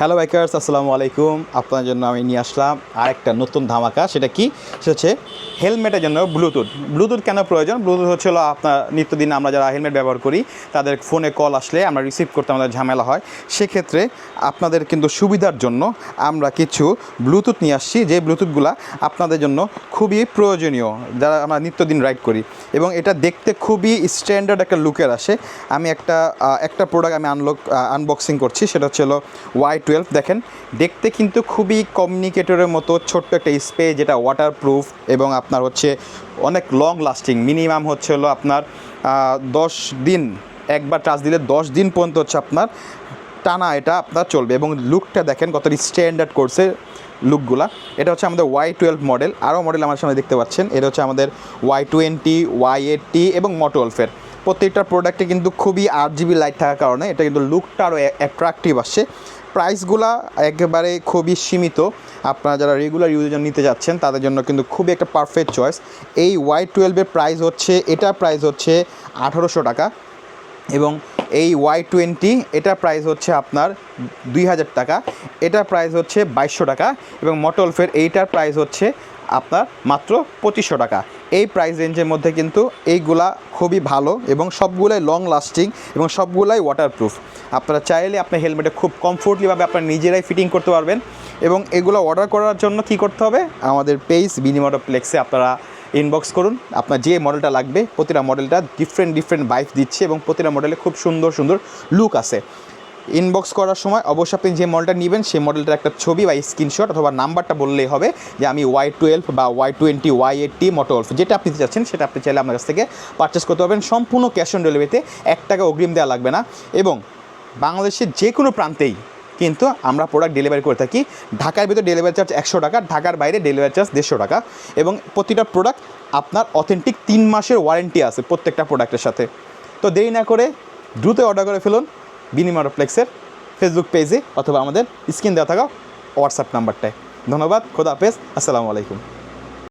Hello bikers, আসসালামু আলাইকুম। আপনার জন্য আমি নিয়ে আসলাম আরেকটা নতুন ধামাকা। সেটা কি? সেটা হচ্ছে হেলমেটের জন্য ব্লুটুথ কেন প্রয়োজন? ব্লুটুথ হচ্ছে হলো আপনার নিত্যদিন আমরা যারা হেলমেট ব্যবহার করি তাদের ফোনে কল আসলে আমরা রিসিভ করতে আমাদের ঝামেলা হয়। সেক্ষেত্রে আপনাদের কিন্তু সুবিধার জন্য আমরা কিছু ব্লুটুথ নিয়ে আসছি, যে ব্লুটুথগুলা আপনাদের জন্য খুবই প্রয়োজনীয় যারা আমরা নিত্যদিন রাইড করি, এবং এটা দেখতে খুবই স্ট্যান্ডার্ড একটা লুকের আসে। আমি একটা প্রোডাক্ট আমি আনবক্সিং করছি, সেটা হচ্ছে হলো Y12। দেখেন, দেখতে কিন্তু খুবই কমিউনিকেটরের মতো ছোট্ট একটা স্প্রে, যেটা ওয়াটারপ্রুফ এবং আপনার হচ্ছে অনেক লং লাস্টিং। মিনিমাম হচ্ছে হলো আপনার 10 দিন, একবার চার্জ দিলে 10 দিন পর্যন্ত হচ্ছে আপনার টানা এটা আপনার চলবে। এবং লুকটা দেখেন কত স্ট্যান্ডার্ড করছে লুকগুলা। এটা হচ্ছে আমাদের Y12 মডেল। আরও মডেল আমার সামনে দেখতে পাচ্ছেন, এটা হচ্ছে আমাদের Y20, Y80 এবং মোটো-এর। প্রত্যেকটা প্রোডাক্টে কিন্তু খুবই RGB লাইট থাকার কারণে এটা কিন্তু লুকটা আরও অ্যাট্রাকটিভ আসছে। প্রাইসগুলা একেবারে খুবই সীমিত। আপনারা যারা রেগুলার ইউজের জন্য নিতে যাচ্ছেন তাদের জন্য কিন্তু খুবই একটা পারফেক্ট চয়েস। এই Y12-এর প্রাইস হচ্ছে, এটার প্রাইস হচ্ছে 1800 টাকা, এবং এই Y20 এটার প্রাইস হচ্ছে আপনার 2000 টাকা, এটার প্রাইস হচ্ছে 2200 টাকা, এবং মোটো-এর এইটার প্রাইস হচ্ছে আপনার মাত্র 2500 টাকা। এই প্রাইস রেঞ্জের মধ্যে কিন্তু এইগুলা খুবই ভালো, এবং সবগুলাই লং লাস্টিং এবং সবগুলাই ওয়াটারপ্রুফ। আপনারা চাইলে আপনার হেলমেটে খুব কমফোর্টলিভাবে আপনারা নিজেরাই ফিটিং করতে পারবেন। এবং এগুলো অর্ডার করার জন্য কি করতে হবে? আমাদের পেজ বিনিমোটোপ্লেক্সে আপনারা ইনবক্স করুন। আপনার যে মডেলটা লাগবে, প্রতিটা মডেলটা ডিফারেন্ট বাইক দিচ্ছে, এবং প্রতিটা মডেলে খুব সুন্দর সুন্দর লুক আছে। ইনবক্স করার সময় অবশ্যই আপনি যে মডেলটা নেবেন সেই মডেলটার একটা ছবি বা স্ক্রিনশট অথবা নাম্বারটা বললেই হবে যে আমি Y12 বা Y20, Y80 মোটো-এর যেটা আপনি চাচ্ছেন সেটা আপনি চাইলে আপনার কাছ থেকে পারচেস করতে পারবেন। সম্পূর্ণ ক্যাশ অন ডেলিভারিতে, 1 টাকা অগ্রিম দেওয়া লাগবে না। এবং বাংলাদেশের যে কোনো প্রান্তেই কিন্তু আমরা প্রোডাক্ট ডেলিভারি করে থাকি। ঢাকার ভিতরে ডেলিভারি চার্জ 100 টাকা, ঢাকার বাইরে ডেলিভারি চার্জ 150 টাকা, এবং প্রতিটা প্রোডাক্ট আপনার অথেন্টিক 3 মাসের ওয়ারেন্টি আছে প্রত্যেকটা প্রোডাক্টের সাথে। তো দেরি না করে দ্রুত অর্ডার করে ফেলুন বিনিমোটোপ্লেক্সের ফেসবুক পেজে অথবা আমাদের স্ক্রিন দেওয়া থাকা হোয়াটসঅ্যাপ নাম্বারটায়। ধন্যবাদ, খোদা হাফেজ, আসসালামু আলাইকুম।